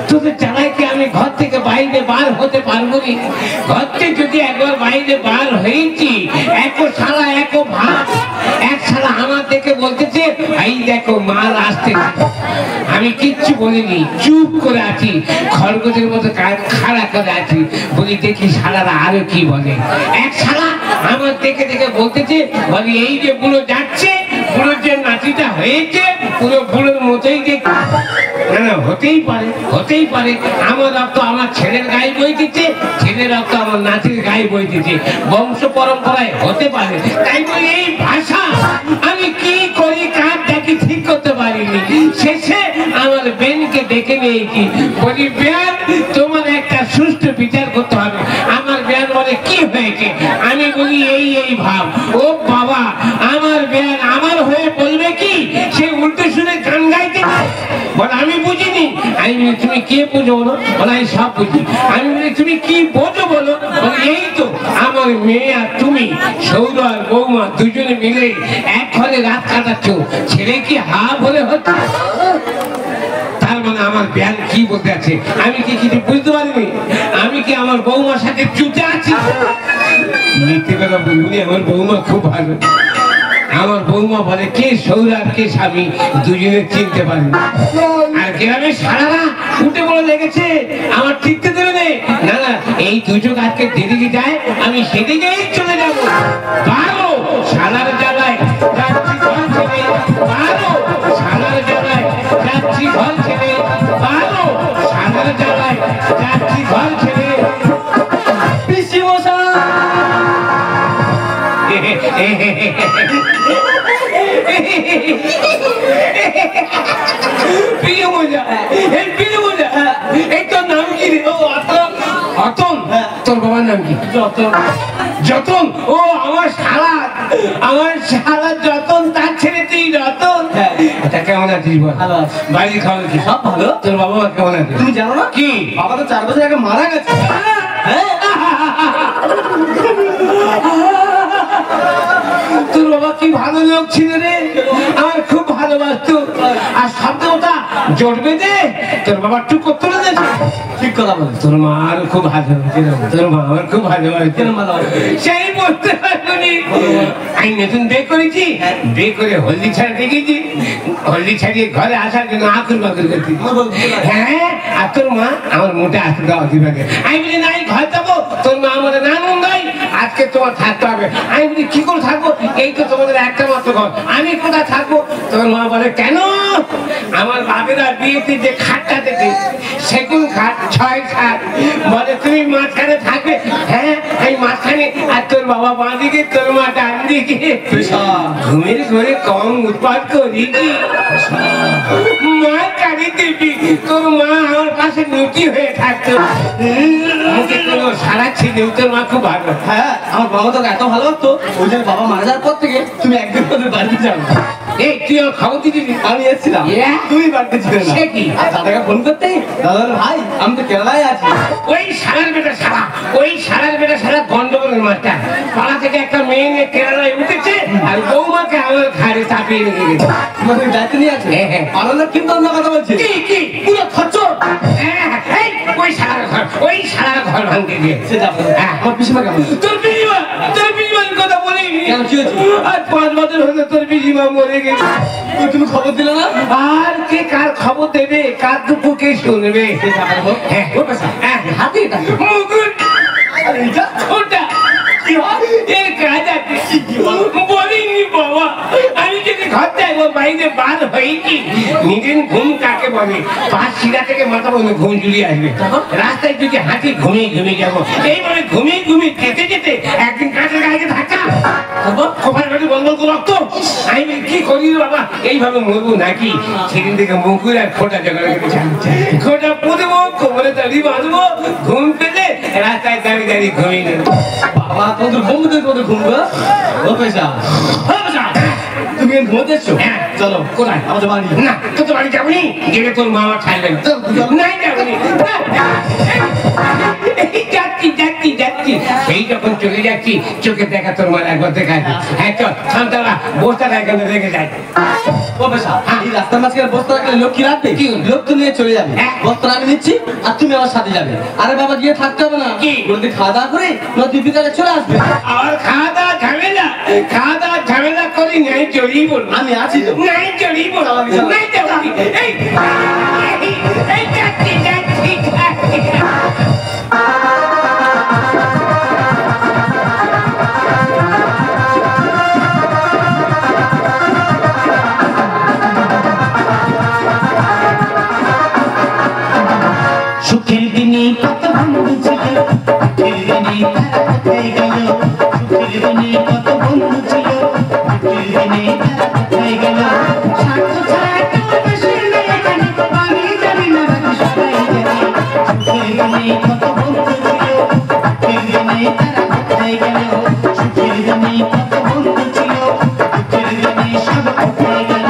তোদের জ্বালায় কি আমি ঘর থেকে বাইরে বার হতে পারবো নি? ঘর থেকে যদি একবার বাইরে বার হয়েছি, এক শালা এক ভাত, এক শালা আমার দেখে বলতেছে এই দেখো মাল আসতে। আমি কিচ্ছু বলিনি, চুপ করে আছি, খরগোশের মতো খাড়া করে আছি। বলি দেখি শালারা আরো কি বলে। এক শালা আমার দেখে দেখে বলতেছে, বলি এই যে বুড়ো যাচ্ছে, বুড়োর যে নাতিটা হয়েছে পুরো বুড়োর মতোই দেখি। না হতেই পারে, হতেই পারে। আমার রক্ত আমার ছেলের গায়ে বইতেছে, ছেলের রক্ত আমার নাতির গায়ে বইতেছে, বংশ পরম্পরায় হতে পারে। তাই বলে এই ভাষা আমি কি করি কার ডাকি ঠিক করতে পারিনি। শেষে আমার বেনকে ডেকে নিয়েছি, বলি বেন তোমার একটা সুষ্ঠু বিচার করতে হবে। আমার বেন বলে কি হয়েছে? আমি বলি এই এই ভাব। ও বাবা, আমার বেন আমার হয়ে বলবে কি? সে উল্টো শুনে গান গাইতে বলে আমি বুঝিনি। আমি বলি তুমি কে বুঝো বলো? বলে আমি সব বুঝি। আমি বলি তুমি কি বোঝো বলো? বলে এই তো আমার মেয়ে আর তুমি, সৌর আর বৌমা দুজনে মিলে এক ঘরে রাত কাটাচ্ছ, ছেলে কি হা বলে হচ্ছে? তার মানে আমার ব্যান কি বলতে আছে? আমি কি কিছু বুঝতে পারিনি? আমি কি আমার বৌমার সাথে চুতে আছি? মিথ্যে কথা বলবি, আমার বৌমা খুব ভালো। আমার বৌমা বলে কে সৌরার কে স্বামী দুজনে চিনতে পারি। আর গ্রামে সারারা উঠে পড়ে লেগেছে আমার ঠিকতে দেবে না। না এই দুজন আজকে যেদিকে যায় আমি সেদিকেই চলে যাব। বারো সালার জ্বালায় যাচ্ছি ঘর ছেড়ে, বারো সালার জ্বালায় যাচ্ছি ঘর ছেড়ে, বারো সালার জ্বালায় যাচ্ছি ঘর ছেড়ে। পিসি মশাই প্রিয় মজা, এই প্রিয় মজা, এই তোর নাম কি রে? ও অতন। অতন? তোর বাবার নাম কি? যতন। যতন? ও আমার শালা, আমার শালা যতন, তার ছেলে তুই রতন। তা কেমন আছিস বল? ভালো আছি। বাড়ির খাবার কি সব ভালো? তোর বাবা মা কেমন আছে? তুমি জানো না? কি বাবা তো 4 বছর আগে মারা গেছে। তোর বাবা কি ভালো লোক ছিল রে, আমার খুব ভালোবাসতো। আর শব্দটা জড়বে দে তোর বাবা টু করতে না। ঠিক কথা বল। তোর মা আর খুব ভালো, তোর মা আমার খুব ভালোবাসে। সেই বলতে পারবি। আমি নতুন বিয়ে করেছি, বিয়ে করে হলদি ছাড়া দেখেছি, হলদি ছাড়িয়ে ঘরে আসার জন্য আকুল বাকুল করছি। হ্যাঁ, আর তোর মা আমার মোটে আসতে দেওয়া দিবে। আমি বলি না ঘর যাবো, তোর মা আমাদের না নন্দাই আজকে তোমার থাকতে হবে। আমি বলি কি করে থাকবো, এই তো তোমাদের একটা মাত্র ঘর, আমি কোথায় থাকবো? তোর মা বলে কেন? আমার বাবেরা বিয়েতে যে খাটটা দেখে সেগুন খাট 6 খাট, বলে তুমি মাঝখানে থাকবে। হ্যাঁ আমি মাঝখানে, আর তোর বাবা বাঁ দিকে, তোর মা ডান দিকে। ঘুমের ঘরে কম উৎপাত করি কি মা কারি দিবি? তোর মা আমার পাশে নুটি হয়ে থাকতো, মুখে কোনো সারা ছিল। তোর মা খুব ভালো। হ্যাঁ আমার বাবা তো এত ভালো লাগতো, ওই জন্য বাবা মারা যাওয়ার পর থেকে তুমি একদিন তোদের বাড়িতে যাও। এই তুই আমার খবর দিবি? আমি এসেছিলাম, তুই বাড়িতে ছিলেন না। সে কি দাদাকে ফোন করতে? দাদা ভাই আমি তো কেরালায় আছি। ওই সারার বেটা সারা, ওই সারার বেটা সারা গন্ডগোলের মাস্টার। পাড়া থেকে একটা মেয়ে নিয়ে কেরালায় উঠেছে, আর বৌমাকে আমার ঘাড়ে চাপিয়ে নিয়ে গেছে। তোমাকে দায়িত্ব নিয়ে আছে? হ্যাঁ। পাড়ার কিন্তু অন্য কথা বলছে। কি কি পুরো খরচর? হ্যাঁ ওই সারার ঘর, ওই সারার ঘর ভাঙতে গিয়েছে। আমার পিসিমা কেমন? তোর পিসিমার কথা বলিনি। আর 5 বছর হলো তোর পিসিমা মরে গেছে। তুমি খবর দিলে না? আর কে কার খবর দেবে, কার দুঃখ কে শুনবে? হাতে এটা মুকুট এইটা ওটা কি হয়? এর কাজ আছে বলিনি বাবা। আমি যদি ঘর যাইবো বাইরে বার হয়েছি, নিজের ঘুম কাকে বলে? পাঁচ শিরা থেকে মাথা পর্যন্ত ঘুম জুড়িয়ে আসবে। রাস্তায় যদি হাঁটি ঘুমিয়ে ঘুমিয়ে যাবো, এইভাবে ঘুমিয়ে ঘুমিয়ে যেতে যেতে একদিন কাঁচের গায়ে ধাক্কা, খোপার ঘাটে বন্ধ করে রক্ত। আমি বলি, কি করি বাবা, এইভাবে মরবো নাকি? সেদিন থেকে মুকুর আর খোটা জোগাড় করে খোটা পুঁতবো, কোমরে দাড়ি বাঁধবো, ঘুম পেলে রাস্তায় দাঁড়িয়ে দাঁড়িয়ে ঘুমিয়ে নেবো। বাবা তোমাদের বন্ধুদের মধ্যে ঘুমবে ও পয়সা তুমি ঘুমোতে এসছো? চলো কোথায়? আমাদের বাড়ি। না, তোর বাড়ি যাবনি, গেলে তোর মা আমার ছাড়বে না। নাই যাবনি, যাচ্ছি যাচ্ছি যাচ্ছি। সেই যখন চলে যাচ্ছি, চোখে দেখা তোর মার একবার দেখা। হ্যাঁ চল, শান্তারা বস্তাটা এখানে রেখে যায়। ও পয়সা এই রাস্তার মাঝখানে বস্তা রাখলে লোক কি রাখবে? কি? লোক তো নিয়ে চলে যাবে। হ্যাঁ। বস্তা আমি নিচ্ছি আর তুমি আমার সাথে যাবে। আরে বাবা গিয়ে থাকতে হবে না, কি? বলতে খাওয়া দাওয়া করে নদী বিকালে চলে আসবে। আর খাওয়া দাওয়া ঝামেলা, খাওয়া দাওয়া ঝামেলা করি নাই চড়িয়ে বলবো। আমি আছি তো। নাই চড়িয়ে বলবো, নাই যাবনি। এই যাচ্ছি যাচ্ছি যাচ্ছি। সুখের দিনে কত বন্ধু ছিল, সুখের দিনে তারা কোথায় গেল? সুখের দিনে কত বন্ধু ছিল, সুখের দিনে তারা কোথায় গেল? স্বার্থ ছাড়া কেউ বসে নেই এখানে, আমি জানি না বাকি সবাই জানে। সুখের দিনে কত বন্ধু ছিল, সুখের দিনে তারা কোথায় গেল? সুখের দিনে কত বন্ধু ছিল, সুখের দিনে সব কোথায় গেল?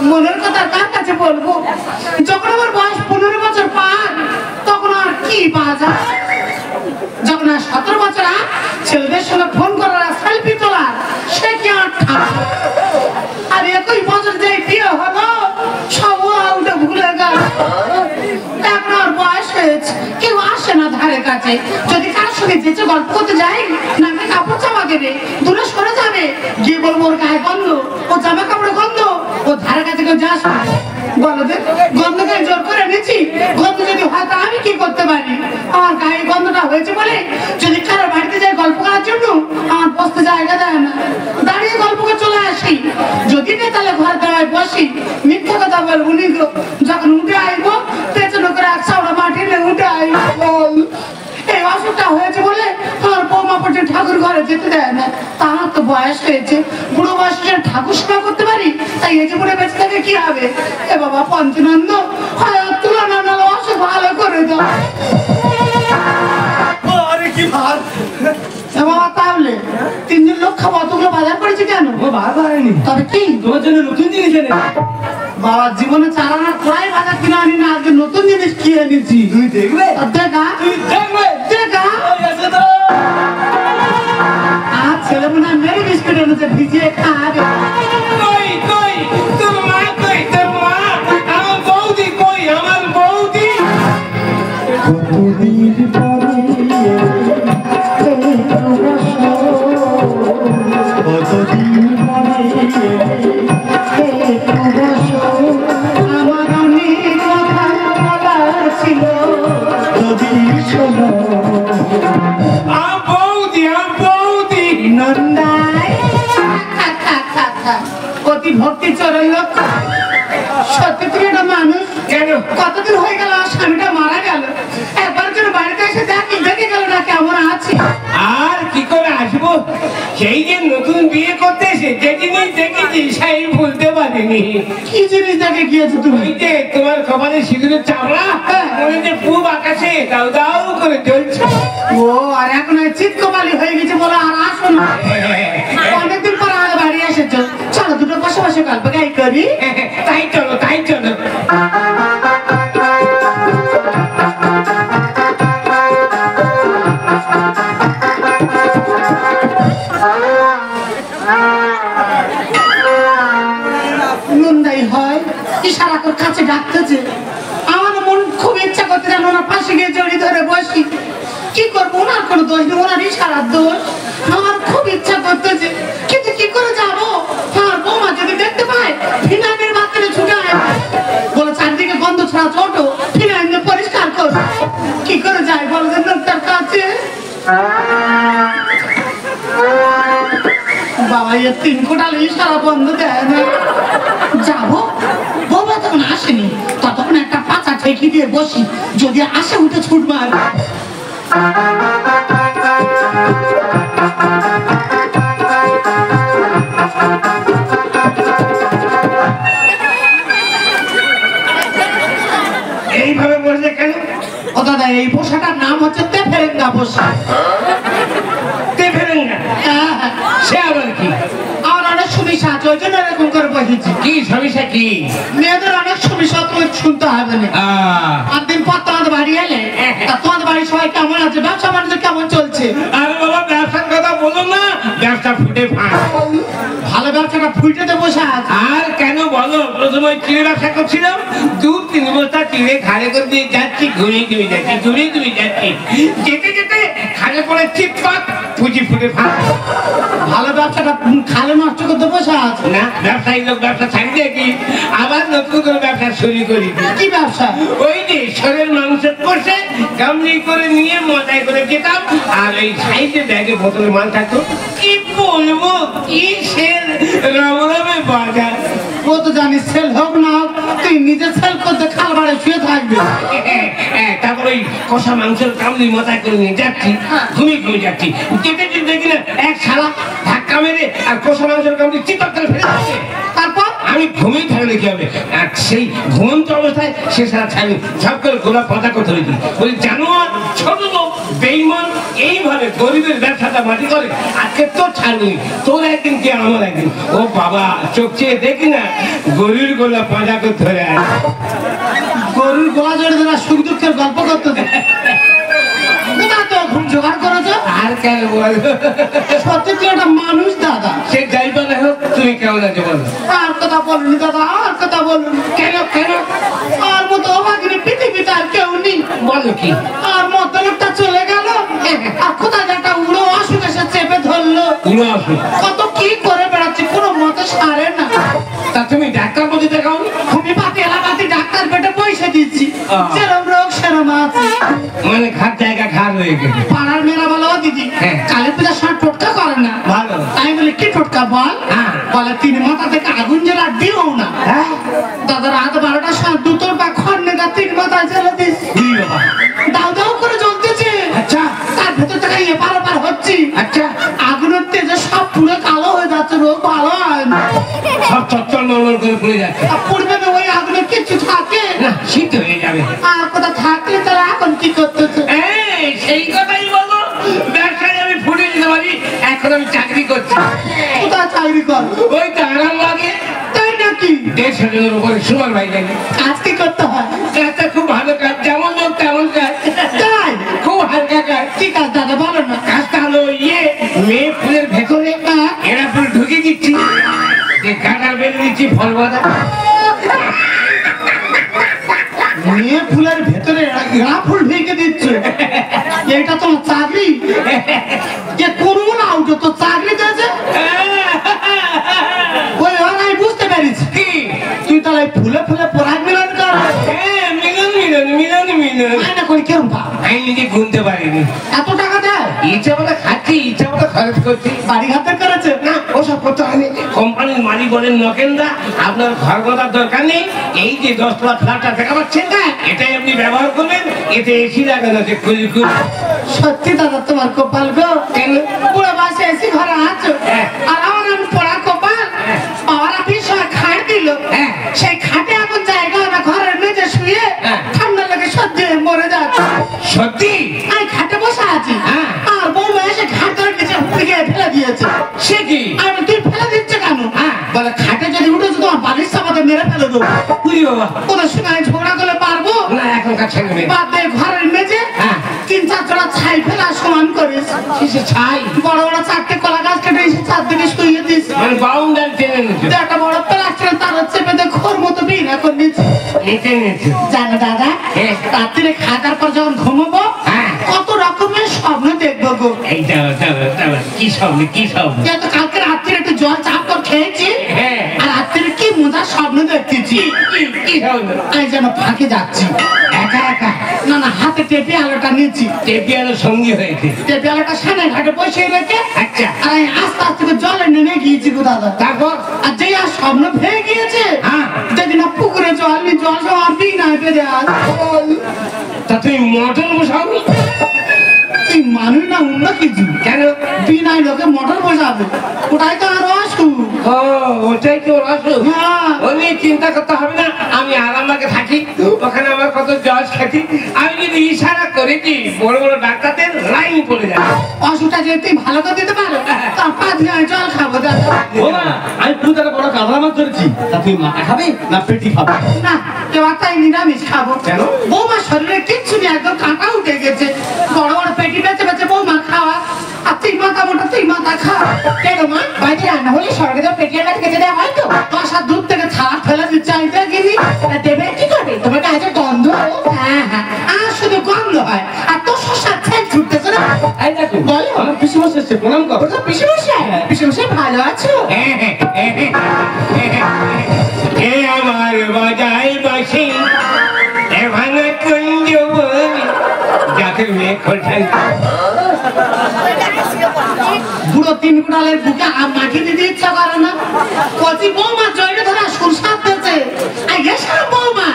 মনের কথা কার কাছে বলবো? যখন আমার বয়স 15 বছর পার, তখন আর কি বাজা, যখন আর 17 বছর ছেলেদের সঙ্গে ফোন করার সেলফি তোলার সে কি আর ঠাকুর। আর একই বছর যে বিয়ে হলো সব উঠে ভুলে গেল। এখন আর বয়স হয়েছে, কেউ আসে না ধারে কাছে। যদি কারোর সঙ্গে যেচে গল্প করতে যাই, নাকি কাপড় চাপা দেবে, দূরে সরে যাবে, গিয়ে বলবো ওর গায়ে গন্ধ, ও জামা কাপড়ে গন্ধ, ও ধারে কাছে কেউ যাস না। বলো দে, গন্ধকে জোর করে এনেছি, গন্ধ যদি হয় তা আমি কি করতে পারি? আমার গায়ে গন্ধটা হয়েছে বলে যদি কারোর বাড়িতে যাই গল্প করার জন্য, আমার বসতে জায়গা দেয় না, দাঁড়িয়ে গল্প করে চলে আসি। যদি না তাহলে ঘর দাঁড়ায় বসি, মিথ্যা কথা বলবো নি গো। যখন উঠে আইবো পেছনে করে 100 মাটি নিয়ে উঠে আইবো। এই অসুখটা হয়েছে বলে আমার বৌমা পর্যন্ত ঠাকুর ঘরে যেতে দেয় না। তা আমার তো বয়স হয়েছে, বুড়ো বয়সে ঠাকুর সেবা করতে পারি, তাই এই যে বুড়ে বেঁচে থাকে কি হবে? এ বাবা পঞ্চনন্দ, হয় তুলনা নাহলে অসুখ ভালো করে দাও। আরে কি ভার! এ বাবা তাহলে 3 জন লোক খাবো, অতগুলো বাজার করেছি কেন? ও বারবার আনি তবে কি তোমার জন্য নতুন জিনিস এনে। বাবা জীবনে চালানা প্রায় বাজার কিনে আনি না, আজকে নতুন জিনিস কি এনেছি। তুমি দেখবে? দেখা তুমি দেখবে? দেখা ওই আছে তো। আর ছেলে মনে হয় মেরি বিস্কুট এনেছে, ভিজিয়ে খাবে। কই কই তোর মা, কই তোর মা? আমার বৌদি কই, আমার বৌদি? কতদিন পরে কতদিন পরে আমার অনেক কথা বলার ছিল, যদি শোনো আমার বৌদি, আমার বৌদি। নন্দাই। অতি ভক্তি চরণ লোক, সত্যি তুমি একটা মানুষ। কেন? কতদিন হয়ে গেল আমার স্বামীটা মারা গেল, একবার যেন বাড়িতে এসে দেখি, দেখে গেল না কেমন আছে। আর কি করে আসবো? সেই যে নতুন বিয়ে করতে এসে যে জিনিস দেখেছি সেই ভুলতে পারিনি। কি জিনিস দেখে গিয়েছো তুমি? ওই যে তোমার কপালে সিঁদুরের চামড়া, মনে যে পূব আকাশে দাউ দাউ করে জ্বলছে। ও আর এখন চিৎকমালি হয়ে গেছে বলে আর আসো না। অনেকদিন পর আর বাড়ি এসেছো, চলো দুটো বসে বসে গল্প গাই করি। তাই চলো, তাই চলো। নন্দাই হয় ইশারা করে কাছে ডাকতেছে। আমার মন খুব ইচ্ছা করতে জানো না, পাশে গিয়ে জড়ি ধরে বসি। কি করবো, ওনার কোনো দোষ নেই, ওনারই সারা দোষ। আমার খুব ইচ্ছা করতেছে, কিন্তু কি করে যাবো? আমার বৌমা যদি দেখতে পায়, ফিনাইলের বাতিলে ছুটে আসবে, বলে চারদিকে গন্ধ ছড়া ছোট, ফিনাইল দিয়ে পরিষ্কার কর। কি করে যাই বলো যে লোকটার কাছে? বাবা, এ 3 কোটাল ইশারা বন্ধ দেয় না। যাবো, বৌমা তখন আসেনি, ততক্ষণ একটা পাচা ঠেকি দিয়ে বসি, যদি আসে উঠে ছুট মার। এইভাবে বসে কেন? ও দাদা, এই পোশাকটার নাম হচ্ছে তেফেরেঙ্গা পোশাক। তেফেরেঙ্গা? হ্যাঁ, হ্যাঁ। সে আবার কি? আমার অনেক সমস্যা আছে, ওই জন্য এরকম করে বসেছি। কি সমস্যা কি? মেয়েদের অনেক সমস্যা তুমি শুনতে হবে না। একদিন পর তোমাদের বাড়ি এলে, তা তোমাদের বাড়ির সবাই কেমন আছে, ব্যবসা বাণিজ্য কেমন চলছে? আরে বাবা, ব্যবসার কথা বলো না, ব্যবসা ফুটে ফাঁক। ভালো ব্যবসাটা ফুটেতে বসে আছে। আর কেন বলো, প্রথমে চিড়ে ব্যবসা করছিলাম, 2-3 বস্তা চিড়ে খালে করে দিয়ে যাচ্ছি, ঘুরে ঘুরে যাচ্ছি, ঘুরে ঘুরে যাচ্ছি, যেতে যেতে খালে পড়ে চিৎপাত, পুঁজি ফুটে ফাঁক। ভালো ব্যবসাটা খালে নষ্ট করতে বসে আছে। না, ব্যবসায়ী লোক ব্যবসা ছাড়ি দেখি, আবার নতুন করে ব্যবসা শুরু করি। কি ব্যবসা? ওই যে শরীর মাংস কষে গামলি করে নিয়ে মজাই করে যেতাম, আর এই সাইডে ব্যাগে বোতলে মাল থাকতো। কি বলবো, কি সেল, রমরমে বাজার। ও তো জানিস, সেল হোক না হোক, তুই নিজে সেল করতে খাল বাড়ে শুয়ে থাকবি। তারপর ওই কষা মাংসের কামলি মাথায় করে নিয়ে যাচ্ছি, ঘুমিয়ে ঘুমিয়ে যাচ্ছি, যেতে যেতে দেখি না এক শালা ধাক্কা মেরে আর কষা মাংসের কামলি চিৎকার করে ফেলে দিচ্ছে। তারপর আমি ঘুমিয়ে থাকলে কি হবে, আর সেই ঘুমন্ত অবস্থায় সে সারা ছাড়ি সব করে গোলাপ পতাকা ধরে দিই, বলি জানোয়ার, ছোট লোক, বেইমান, এইভাবে গরিবের ব্যবসাটা মাটি করে, আজকে তোর ছাড়বি, তোর একদিন কি আমার একদিন। ও বাবা, চোখ চেয়ে দেখি না গরুর গোলাপ পতাকা ধরে আছে। গরুর গলা জড়ে ধরা সুখ দুঃখের গল্প করতে দে। কোথা তো ঘুম জোগাড় করেছো? আর কেন বল, সত্যি তুই একটা মানুষ দাদা। সে যাই বলে হোক, তুমি কেমন আছো বলো? আর কথা বলুন দাদা, আর কথা বলুন। কেন কেন? আর মতো অভাগিনী পৃথিবীতে আর কেউ নেই। বলো কি? আর মতো লোকটা চলে গেল, আর কোথায় একটা উড়ো অসুখ এসে চেপে ধরলো। পুরো আসুন। কত কি করে বেড়াচ্ছি, কোনো মতে সারে না। তা তুমি ডাক্তার বলতে দেখাও। খুবই পাতি এলাকাতে ডাক্তার পেটে পয়সা দিচ্ছি, যেরম রোগ সেরম আছে। মানে ঘাট জায়গা ঘাট হয়ে গেছে। পাড়ার মেয়েরা বলো, ও দিদি হ্যাঁ। কালী পূজার সময় টোটকা করে না। ভালো। আমি বলি কি টোটকা বল? হ্যাঁ। বলে 3 মাথা থেকে আগুন জ্বালা দিও না। হ্যাঁ? দাদা রাত 12টার সময় দুটোর বা খড় নেগা 3 মাথায় জ্বালা দিস, কি বাবা? দাও দাও করে জ্বলতেছে। আচ্ছা তার ভেতর থেকে এপার ওপার হচ্ছি। আচ্ছা, আগুনের তেজে সব পুরো কালো হয়ে যাচ্ছে, রোগ ভালো হয় না। সব চচ্চর নড়বড় করে পড়ে যাচ্ছে। আর পূর্বে তো ওই আগুনে কিছু থাকে না, শীত হয়ে যাবে। আর কোথা থাকলে তারা এখন কি করতেছে? এই, সেই কথাই বলো, ব্যবসায় আমি ফুটে দিতে পারি, এখন আমি চাকরি করছি। কোথায় চাকরি কর? ওই তো আরাম লাগে। তাই নাকি? 150 জনের উপরে সুপার ভাই জানি। কাজ কি করতে হয়? কাজটা খুব ভালো কাজ, যেমন লোক তেমন কাজ, তাই? খুব হালকা কাজ। কি কাজ দাদা বলো না? কাজটা হলো মেয়ে ফুলের ভেতরে এরা ফুল ঢুকে দিচ্ছি, যে গাঁটা বেঁধে দিচ্ছি ফল বাঁধা। মেয়ে ফুলের ভেতরে এরা ফুল ঢেকে দিচ্ছে, এটা তোমার চাকরি? যে করুন আউট তো চাকরি দিয়েছে ওই, আমি বুঝতে পেরেছি। কি? তুই তাহলে ফুলে ফুলে পরাগ মিলন কর। মিলন মিলন মিলন মিলন না করি কেরম পা? আমি নিজে গুনতে পারিনি। এত টাকা দেয়? ইচ্ছা মতো খাচ্ছি, ইচ্ছা মতো খরচ করছি। বাড়ি ঘাটে করেছে না, ওসব করতে হয়নি। কোম্পানির মালিক বলেন, নকেন্দা আপনার ঘর বাঁধার দরকার নেই, এই যে 10 লাখ ফ্ল্যাটটা দেখা পাচ্ছেন না, এটাই আপনি ব্যবহার করবেন, এতে এসি লাগানো আছে। সত্যি দাদা তোমার কপাল গো। কেন? পুরো বাসে এসি ঘরে আছো, আর আমার আমি পড়া কপাল। আমার আপনি সময় খাট দিল, সেই খাটে এখন জায়গা না, ঘরের মেঝে শুয়ে ঠান্ডা লেগে সহ্য হয়ে মরে যাচ্ছে। সত্যি? আমি খাটে বসে আছি, আর বৌমা এসে খাট ধরে নিচে ফিরে ফেলে দিয়েছে। সে কি? আমি, তুই ফেলে দিচ্ছ কেন? বলে খাটে যদি উঠেছে তোমার বালিশ চাপাতে মেরে ফেলে দেবো। বুঝি বাবা, ওদের সঙ্গে আমি ঝগড়া করলে পারবো না, এখনকার ছেলে মেয়ে। বাদ দে, ঘরের মেঝে 3-4 জোড়া ছাই ফেলা সমান করিস। কিসে ছাই? বড় বড় 4টে কলা গাছ কেটে এসে 4 দিকে শুয়ে দিস। মানে বাউন্ডারি টেনে নিচ্ছে। একটা বড় প্লাস্টার তার চেপে দিয়ে খোর মতো বের ঘৃণা করে নিয়েছি। নিচে নিচে জানো দাদা, রাত্রিরে খাওয়ার পর যখন ঘুমাবো কত রকমের স্বপ্ন দেখবো গো। এইটা কি স্বপ্ন কি স্বপ্ন? যেহেতু কালকে রাত্রিরে একটু জল চাপ করে খেয়েছি, আর রাত্রিরে কি মজার স্বপ্ন দেখতেছি। কি স্বপ্ন? আমি যেন ফাঁকে যাচ্ছি একা একা? না না, হাতে টেপে আলোটা নিয়েছি। টেপি আলো সঙ্গী হয়েছে? টেপে আলোটা সামনে ঘাটে বসে রেখে আচ্ছা। আর আমি আস্তে আস্তে করে জলে নেমে গিয়েছি গো দাদা। তারপর? আর যে আর স্বপ্ন ভেঙে গিয়েছে, যেদিন না পুকুরে জল সব আপনি না পেয়ে আজ তা তুমি মোটর বসাবি? তুই মানুষ না অন্য কিছু? কেন? বিনায় লোকে মোটর বসাবে, ওটাই তো আরো অসুখ। ও ওটাই তো অসুখ। হ্যাঁ। ও নিয়ে চিন্তা করতে হবে না, আমি আরামবাগে থাকি, ওখানে আমার কত জজ খাতি, আমি যদি ইশারা করেছি বড় বড় ডাক্তারদের লাইন পড়ে যাবে। অসুখটা যদি তুই ভালো করে দিতে পারো তার পা দিয়ে আমি জল খাবো দাদা। ও মা, আমি পুরো বড় কাঁকড়া মাছ ধরেছি, তা তুই মাথা খাবে না পেটি খাবে? না, এবার তাই নিরামিষ খাবো। কেন? বৌমার শরীরে কিচ্ছু নেই, একদম কাঁটা উঠে গেছে। বড় বড় পেটি বেঁচে বেঁচে বৌমা খাওয়া, আর তুই মাথা মোটা তুই মাথা খা। কেন মা, বাড়িতে রান্না হলে সরকারে তো পেটের কাছে খেতে দেওয়া হয় তো? বাসার দুধ থেকে ছাড়া ফেলে দিচ্ছে, আমি দেখিনি। দেবে কি করবে, তোমার কাছে গন্ধ? হ্যাঁ হ্যাঁ, আর শুধু গন্ধ হয়, আর তোর শশার ছেল ছুটতেছে না। এই দেখো, বলো। আমার পিসি মশাই এসছে, প্রণাম কর। ওটা পিসে মশাই, পিসে মশাই ভালো আছো? এ আমার বাজাই বাসি এ ভাঙা কুঞ্জ বলি যাকে মেয়ে খোলঠাই। বুড়ো তিন কুড়ালের বুকে মাটি দিতে ইচ্ছা করে না। কচি বৌমা জয়টা ধরা সুরসাদ দিয়েছে, আর এসব বৌমা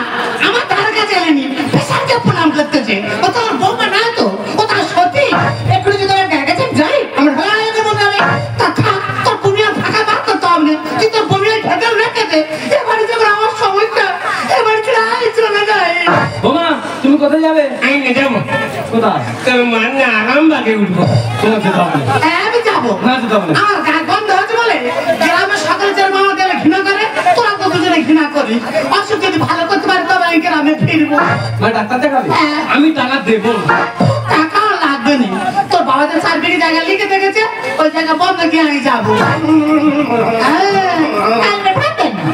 আমার ধারে কাছে এলেনি, পেশাকে প্রণাম করতেছে। ও তো আমার বৌমা না তো, ও তার সতী। একটু যদি আমার গায়ে কাছে যাই, আমার ভালো লাগে মনে হবে। তা থাক, তোর বমিয়া ফাঁকা বার করতে হবে না, তুই তোর বমিয়া ভেতর রেখে দে। এবারে যখন আমার সমস্যা, এবারে চলে যায়। বোমা, তুমি কোথায় যাবে? আমি নিয়ে যাবো। কোথায়? তোর মানে আরামবাগে উঠবো। তোমার যেতে হবে না। হ্যাঁ, আমি যাবো। না, যেতে হবে না। আমার গায়ে গন্ধ হচ্ছে বলে গ্রামের সকলে যারা মামা গেলে ঘৃণা করে, তোরা তো দুজনে ঘৃণা করি। অসুখ যদি ভালো করতে পারি তবে আমি গ্রামে ফিরবো। মা, ডাক্তার দেখাবে? হ্যাঁ। আমি টাকা দেবো না। টাকা আর লাগবে না, তোর বাবা যে 4 বিঘে জায়গা লিখে দেখেছে, ওই জায়গা বন্ধ গিয়ে আমি যাবো।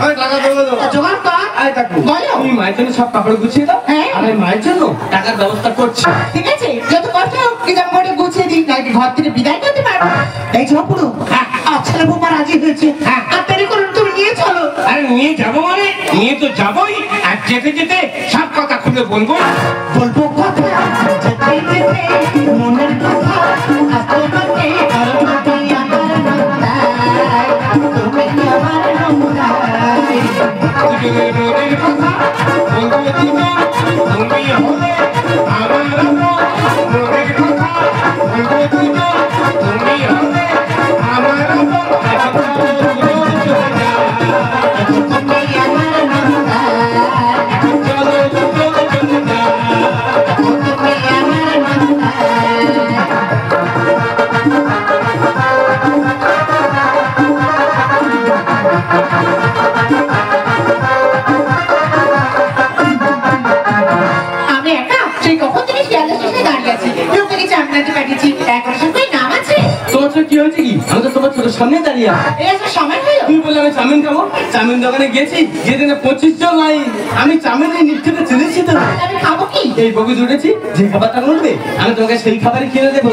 আমি টাকা দেবো না। জোগাড় কর। এই দেখো, বলো। তুমি মায়ের জন্য সব কাপড় গুছিয়ে দাও, হ্যাঁ। আর আমি মায়ের জন্য টাকার ব্যবস্থা করছি। ঠিক আছে, যত কষ্ট হোক কিন্তু আমি মোটে গুছিয়ে দিই, নাকি ঘর থেকে বিদায় করতে পারবো। এই ঝপুরু, আর ছেলে বৌমা রাজি হয়েছে, আর দেরি করে তুমি নিয়ে চলো। আরে নিয়ে যাবো মানে নিয়ে তো যাবোই, আর যেতে যেতে সব কথা খুলে বলবো। বলবো কথা যেতে যেতে মনের কথা, আর তোমাকে করতে আমার নন্দাই, তুমি আমার নন্দাই। দুজনের মনের কথা বলবো দিনে, তুমি হলে আমার মনের কথা বলবো দিনে, তুমি হলে আমার তুমি আমার নন্দাই, চলো চলো চলে যা। তুমি আমার নন্দাই। আমি একা সেই কখন থেকে শিয়ালদা স্টেশনে দাঁড়িয়ে আছি, লোকে কি চামড়াতে পাঠিয়েছি, এখন সবাই নাম আছে। তোমার ছোট কি হয়েছে কি? আমি তো তোমার ছোট সামনে দাঁড়িয়ে আছি। এই আসার সময় হলো। তুমি বললে আমি চাউমিন খাবো, চাউমিন দোকানে গেছি, গিয়ে দিনে 25 জন লাইন, আমি চাউমিনের নিশ্চিতে চলেছি তো। আমি খাবো কি? এই বগি জুড়েছি, যে খাবারটা উঠবে আমি তোমাকে সেই খাবারই কিনে দেবো।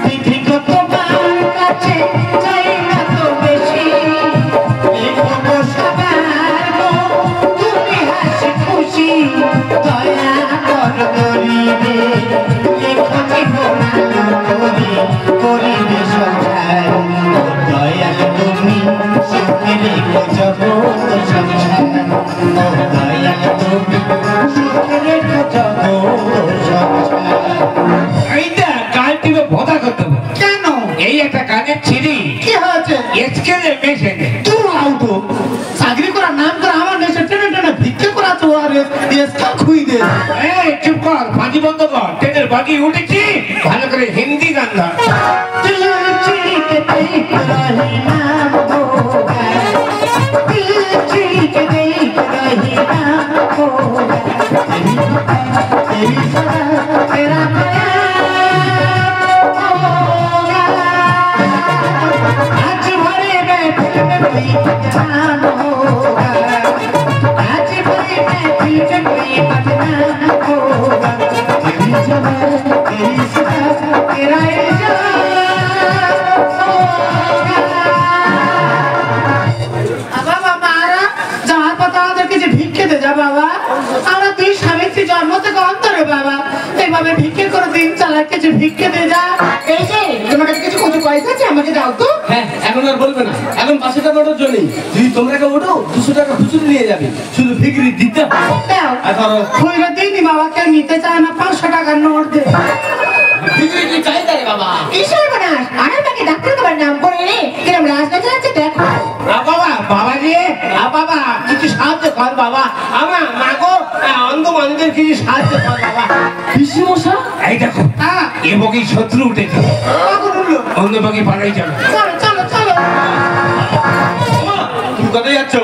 পৃথিবী তোমার কাছে চাই না তো বেশি, লিখবো সবার মন, তুমি হাসি খুশি, দয়া কর গরিবে, লিখো জীবন আলো করে, করিবে সংসার, ও দয়াল তুমি সুখে রেখো জগৎ সংসার, ও দয়াল তুমি সুখে রেখো জগৎ সংসার। এইটা কাল থেকে ভোতা করতে হবে। কেন? এই একটা কাজের ছিরি কি হয়েছে? এসকেলে মেশে তুই আউটো চাকরি করার নাম করে আমার দেশে টেনে টেনে ভিক্ষে করাচ্ছে, আর এসকা খুই দে। এই চুপ কর, বাজি বন্ধ কর। ট্রেনের বাজি উঠেছি, ভালো করে হিন্দি গান গা। दिल ठीक देख रही नाम होगा, दिल ठीक देख रही नाम होगा, तेरी सदा तेरा प्यार होगा, आज भरे बैठे में कोई जान होगा, आज भरे দুই স্বামী স্ত্রী জন্ম থেকে অন্তরে বাবা এইভাবে ভিক্ষে করে দিন চালায় কিছু ভিক্ষে দিয়ে যা। এই যে তোমার কাছে কিছু কত পয়সা আছে আমাকে দাও তো। হ্যাঁ এখন আর বলবে না, এখন 500 টাকা ওঠার জন্য যদি তোমরা ওঠো 200 টাকা খুচরো নিয়ে যাবে, শুধু ভিক্ষি দিতে হবে। দাও আর ধরো খুঁজে দিইনি বাবা, কেউ নিতে চায় না, 500 টাকার নোট দে। ভিক্ষি কি চাহিদা রে বাবা? কিসের বানাস আর আমাকে ডাক্তার তোমার নাম করে রে কিরম রাজনীতি আছে দেখো। বাবা বাবা রে বাবা কিছু সাহায্য কর বাবা, আমার মাগো অন্ধ মানুষদের কিছু সাহায্য কর বাবা। পিসি মশা এই দেখো হ্যাঁ এ বকি শত্রু উঠেছে, কখন উঠলো? অন্ধ বকি পালাই যাবে। চলো চলো চলো। মা তুমি কোথায় যাচ্ছ?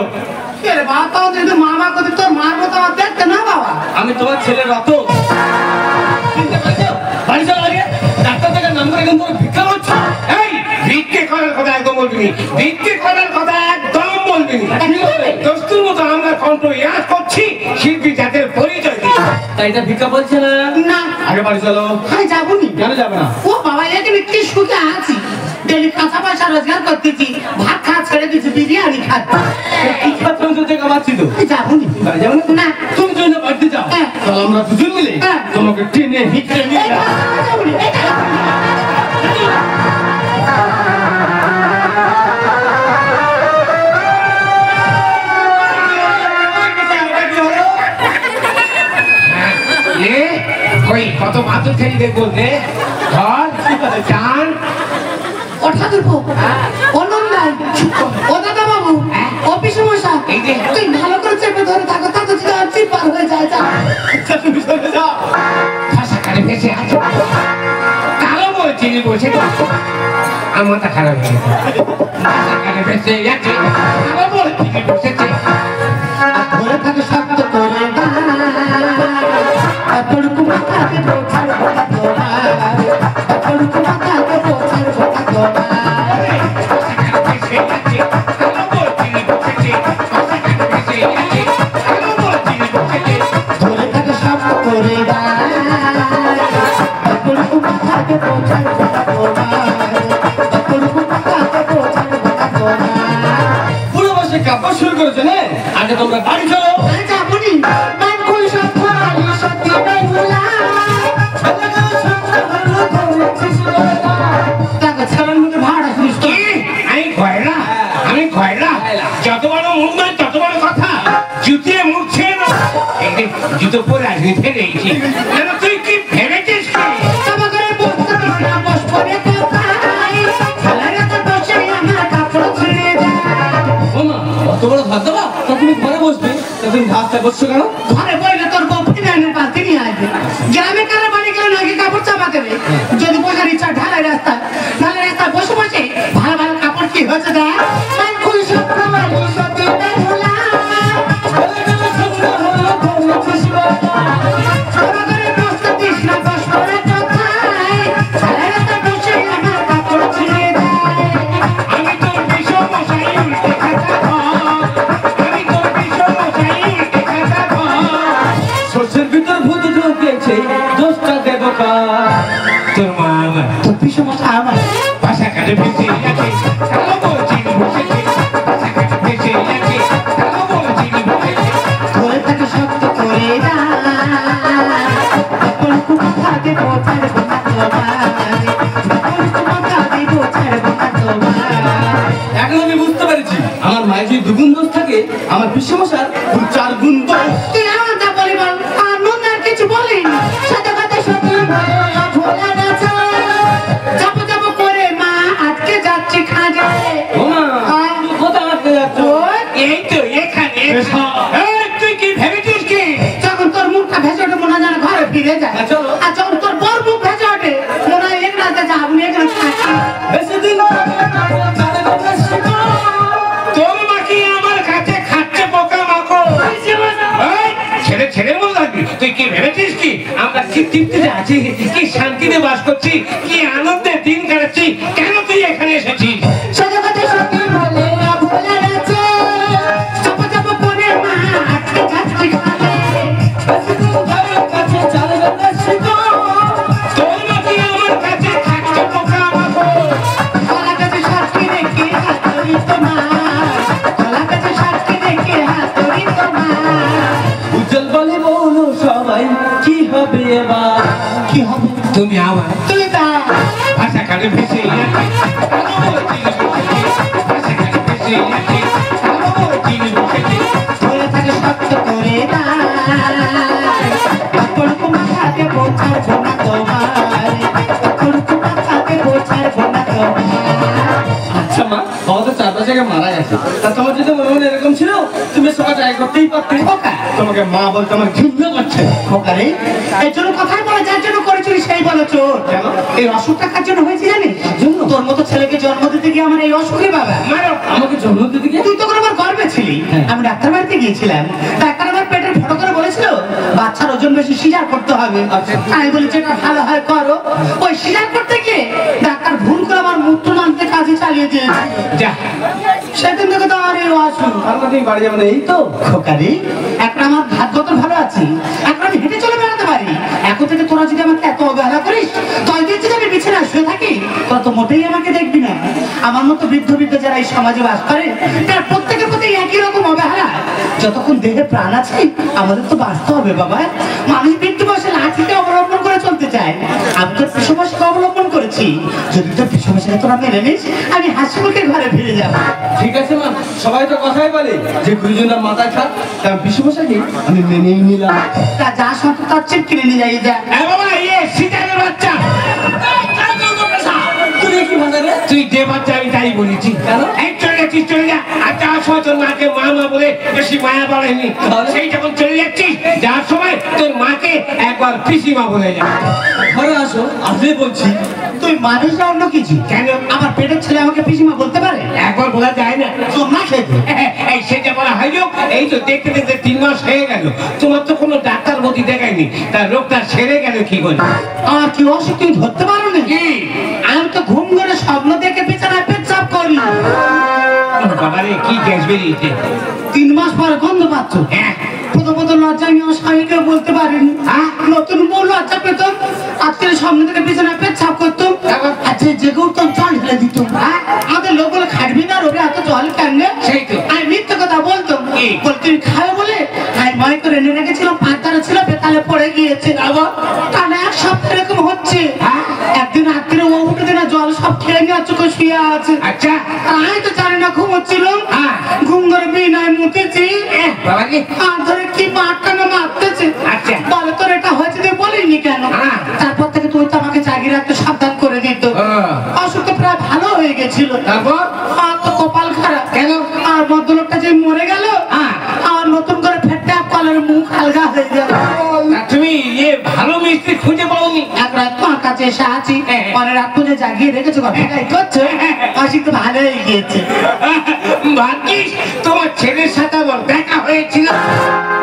কে রে বাবা, তাও যদি মামা করতে তোর মার মতো আমার দেখতে না বাবা। আমি তোমার ছেলে রতন। চিনতে পারছো? বাড়ি চলো আগে, ডাক্তার থেকে নাম করে কিন্তু ভিক্ষা করছো। এই ভিক্ষে করার কথা একদম বলবি নি, ভিক্ষে করার কথা একদম বলবি নি। দস্তুর মতো আমরা কণ্ঠ ইয়াদ করছি, শিল্পী জাতের পরিচয় দিচ্ছি। তাই এটা ভিক্ষা বলছে না? না আগে বাড়ি চলো। আমি যাবনি। কেন যাবে না? ও বাবা এখানে কি সুখে আছি, ডেলি কাঁচা পয়সা রোজগার করতেছি, ভাত খাওয়া ছেড়ে দিচ্ছি, বিরিয়ানি খাচ্ছি। কি খাচ্ছ থেকে খাচ্ছি তো? যাবনি। বাড়ি যাবে না? না তুমি যদি বাড়িতে যাও হ্যাঁ। তাহলে আমরা দুজন মিলে হ্যাঁ। তোমাকে টেনে ভিক্ষে নিয়ে এই যাবো। যাবনি, এই যাবনি। এ কই কত বাতুল খেলি দেখবো রে, ধর টান। ও ঠাকুর ও নন্দাই, ও দাদা বাবু, অফিসে মশা, এই যে। তুই ভালো করে চেপে ধরে থাকো, তাতে যদি আর চিপ পার হয়ে যায় যা। তুমি চলে যাও। ভাষা কানে ভেসে আছে, কালো বলছি বসে আমার মাথা খারাপ হয়ে গেছে। ভাষা কানে ভেসে যাচ্ছে, কালো বলছি বসেছে। ধরে থাকে শব্দ করে পড়কু মাথাকে বোঝার কথা তোমার, পড়কু মাথাকে বোঝার কথা তোমার। ভাষা কানে ভেসে যাচ্ছে, কালো বলছি বসেছে। ভাষা কানে ভেসে যাচ্ছে, কালো বলছি বসেছে। ধরে থাকে শব্দ করে পড়কু মাথাকে বোঝার কথা তোমার, পড়কু মাথাকে বোঝার কথা তোমার। পুরো বসে কাপড় শুরু করেছে না? আগে তোমরা বাড়ি চলো। আরে যাবনি, মান কই সব ফরালি সত্যি নাই ভোলা। দেখো ছেলের মধ্যে ভাড়া শুনিস তো। কি? আমি খয়রা যত বড় মুখ নয় তত বড় কথা, জুতিয়ে মুখ ছেড়ে না। এই যে জুতো পরে আসবি ফেলেছি, তুই কি ভেবেছিস কি? সবা করে বসতে দিস না, বস পরে কোথায়? ছেলেরা তো বসে আমার কাপড় ছিঁড়ে যায়। ও মা, অত বড় ভাত দেবা? তা তুমি ঘরে বসবে, তা তুমি ভাতটা করছো কেন? ঘরে বইলে তোর বউ ফিনাইনের পাশে নিয়ে আসবে। গ্রামে কারো বাড়ি গেলে নাকি কাপড় চাপা দেবে। যদি বসার ইচ্ছা ঢালাই রাস্তায় বসে বসে ভালো ভালো কাপড় কি হয়েছে দেখ। মান কই সব ফরালি সত্যি নাই ভোলা। সবা করে বসতে দিস না, বস পরে কোথায়? ছেলেরা তো বসে আমার কাপড় ছিঁড়ে যায়। আমি তোর বিষম মশাই উল্টে খাতা ঘর, আমি তোর বিষম মশাই উল্টে খাতা ঘর। শস্যের ভিতর ভূত ঢুকেছে, দোষটা দেব কার? তোর মা আমার তোর বিষমতা আমার। ভাষা কানে ভেসে যাচ্ছে, কালো বলছি বসেছে। ভাষা কানে ভেসে যাচ্ছে, কালো বলছি বসেছে। ধরে থাকে শক্ত করে পড়কু মাথাকে বোঝার কথা তোমার, পড়কু মাথাকে বোঝার কথা তোমার। এখন আমি বুঝতে পেরেছি আমার মায়ের যদি দুগুণ দোষ থাকে, আমার পিসমশার 4 গুণ দোষ। তুই আমার যা বলি বল, আর মন আর কিছু বলিনি। সাথে কথা সত্যি বলে ভোলা গেছে। যাবো যাবো করে মা আটকে যাচ্ছে খাজে। ও মা, তুমি কোথায় আটকে যাচ্ছ? এই তো এখানে। এসো। এই, তুই কি ভেবেছিস কি? যখন তোর মুখটা ভেসে ওঠে মনে হয় যেন ঘরে ফিরে যায়। হ্যাঁ, চলো। আর যখন তোর বর মুখ ভেসে ওঠে মনে হয় এক রাতে যাবো এখানে থাকি। বেশি দিন তোর মা কি আমার কাছে খাচ্ছে পোকা মাকড়? এই, ছেড়ে ছেড়ে বল লাগবি। তুই কি ভেবেছিস কি আমরা কি তৃপ্তিতে আছি, কি শান্তিতে বাস করছি, কি আনন্দে দিন কাটাচ্ছি? কেন তুই এখানে এসেছিস? সাথে কথা সত্যি বলে ভোলা গেছে। যাবো যাবো করে মা আটকে যাচ্ছে খাজে। কাছে চালে গেলে শিখো। তোর মা কি আমার কাছে খাচ্ছে পোকা মাকড়? গলা কাছে সাক্ষী রেখে হাতুড়ি তোমার, গলা কাছে সাক্ষী রেখে হাতুড়ি তোমার। উজ্জ্বল বলে বলো হবে এবার? কি হবে? তুমি আমার তুই তা ভাষা কানে ভেসে যাচ্ছে ভাষা কানে ভেসে যাচ্ছে ধরে থাকে শক্ত করে দাঁড় মাথাতে বোঝার ভোনা তোমার মাথাতে বোঝার ভোনা তোমার। আচ্ছা মা, বাবা তো 4-5 জায়গায় মারা গেছে, তা তোমার যদি মনে মনে এরকম ছিল তুমি সকাল ট্রাই করতেই পারতে। তোমাকে মা বলতে আমার ঘৃণা করছে। খোকারে এই জন্য কথাই বলে যার জন্য করেছিলি সেই বলো চোর। কেন? এই অসুখটা কার জন্য হয়েছে জানিস? তোর মতো ছেলেকে জন্ম দিতে গিয়ে আমার এই অসুখে বাবা। আমাকে জন্ম দিতে গিয়ে তুই তখন আমার গর্বে ছিলি। আমি ডাক্তার বাড়িতে গিয়েছিলাম, ডাক্তার আমার পেটের ফটো করে বলেছিল বাচ্চার ওজন বেশি সিজার করতে হবে। আমি বলি যেটা ভালো হয় করো। ওই সিজার করতে গিয়ে ডাক্তার ভুল করে আমার মূত্র নামতে কাজে চালিয়ে দিয়েছে। যা সেদিন থেকে তো আর এই অসুখ। তার মধ্যে বাড়ি যাবে না, এই তো খোকারি এখন আমার ভাগ্যত ভালো আছি, এখন আমি হেঁটে চলে বেড়াতে পারি। এখন থেকে তোরা যদি আমাকে এত অবহেলা করিস, তাই দেখছি আমি বিছানায় শুয়ে থাকি, তোরা তো মোটেই আমাকে দেখবি না। আমার মতো বৃদ্ধ বৃদ্ধ যারা এই সমাজে বাস করে তারা প্রত্যেকের প্রতি একই রকম অবহেলা। যতক্ষণ দেহে প্রাণ আছে আমাদের তো বাঁচতে হবে বাবা। মানুষ বৃদ্ধ বয়সে লাঠিকে অবলম্বন করে চলতে চায়, আমি তোর পিছুবয়সকে অবলম্বন করেছি। যদি তোর পিছুবয়সকে তোরা মেনে নিস, আমি হাসি মুখে ঘরে ফিরে যাবো। ঠিক আছে মা, সবাই তো কথাই বলে যে গুরুজনরা মাথায় খাক, তার বিশ্বমশাইকে আমি মেনেই নিলাম। তা যা সত্য তার চেপ কিনে নিয়ে যাই যা। বাবা সিটারের বাচ্চা তুমি কি ভাঙারে? তুই যে বাচ্চা আমি তাই বলেছি। কেন? এই চলে যাচ্ছিস চলে যা। আর যাওয়ার সময় তোর মাকে মা মা বলে বেশি মায়া বাড়ায়নি, সেই যখন চলে যাচ্ছিস যাওয়ার সময় তোর মাকে একবার পিসিমা বলে যা। ঘরে আসো, আসলে বলছি। তুই মানুষ না অন্য কিছু? কেন? আমার পেটের ছেলে আমাকে পিসিমা বলতে পারে? একবার বলা যায় না? তোর না খেতে এই সেটা বলা হয় হোক। এই তো দেখতে দেখতে 3 মাস হয়ে গেল, তোমার তো কোনো ডাক্তার বদি দেখায়নি, তার রোগটা সেরে গেল কি করে? আমার কি অসুখ তুই ধরতে পারো না? কি? আমি তো ঘুম করে স্বপ্ন দেখে বিছানায় পেচ্ছাপ করি। বাবারে কি গ্যাস বেরিয়েছে? 3 মাস পরে গন্ধ পাচ্ছ? হ্যাঁ প্রথমত লজ্জা আমি আমার স্বামীকে বলতে পারিনি। নতুন বউ লজ্জা পেতাম, আজকে সামনে থেকে বিছানায় পেচ্ছাপ করতাম, আজকে জেগে উঠতাম জল ঢেলে দিতাম। আমাদের লোক বলে খাটবি না রোগে এত জল কেন? সেই তো। আমি মিথ্যে কথা বলতাম, বল তুমি খাবে বলে আমি ভয় করে এনে রেখেছিলাম, পাঁচদারে ছিল বেতালে পড়ে গিয়েছে। কারণ 1 সপ্তাহ এরকম হচ্ছে। একদিন রাত্রে ও উঠে দিনা জল সব খেয়ে নিয়ে চোখে শুয়ে আছে। আচ্ছা আমি তো জানি না ঘুমোচ্ছিল, ঘুম ধরে বিনায় মুতেছি। বাবাজি আর ধরে কি মারটানো মারতেছে। আচ্ছা। বলে তোর এটা হয়েছে তুই বলিনি কেন? তারপর থেকে তুই তো আমাকে জাগিয়ে রাখতে সাবধান করে দিত। অসুখ তো প্রায় ভালো হয়ে গেছিল। তারপর আর তো কপাল খারাপ। কেন? আর ভদ্রলোকটা যে মরে গেল, আর নতুন করে ফেটে কলের মুখ আলগা হয়ে গেল। তুমি ভালো মিস্ত্রি খুঁজে পাওনি? এক রাত তোমার কাছে এসে আছি, পরের রাত তুলে জাগিয়ে রেখেছো, কথাটাই করছো। অসুখ তো ভালো হয়ে গিয়েছে। ভাগ্যিস তোমার ছেলের সাথে আমার দেখা হয়েছিল।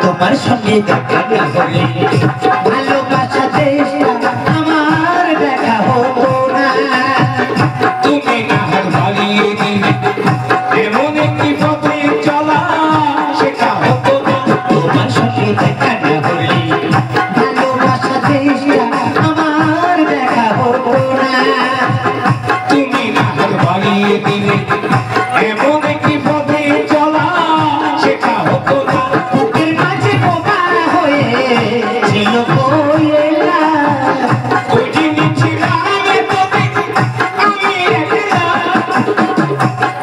তোমার সঙ্গে দেখা না হলে ভালোবাসা দেশটা আমার দেখা হতো না। তুমি না হাত বাড়িয়ে দিলে এমন একটি পথে চলা শেখা হতো না। তোমার সঙ্গে দেখা না হলে ভালোবাসা দেশটা আমার দেখা হতো না। তুমি না হাত বাড়িয়ে দিলে এমন একটি পথে চলা শেখা হতো না। বুকের মাঝে বোকা হয়ে ছিল কোয়েলা, বুঝিনি ছিলাম তবে আমি একলা।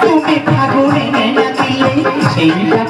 তুমি ফাগুনে না দিলে সেইটা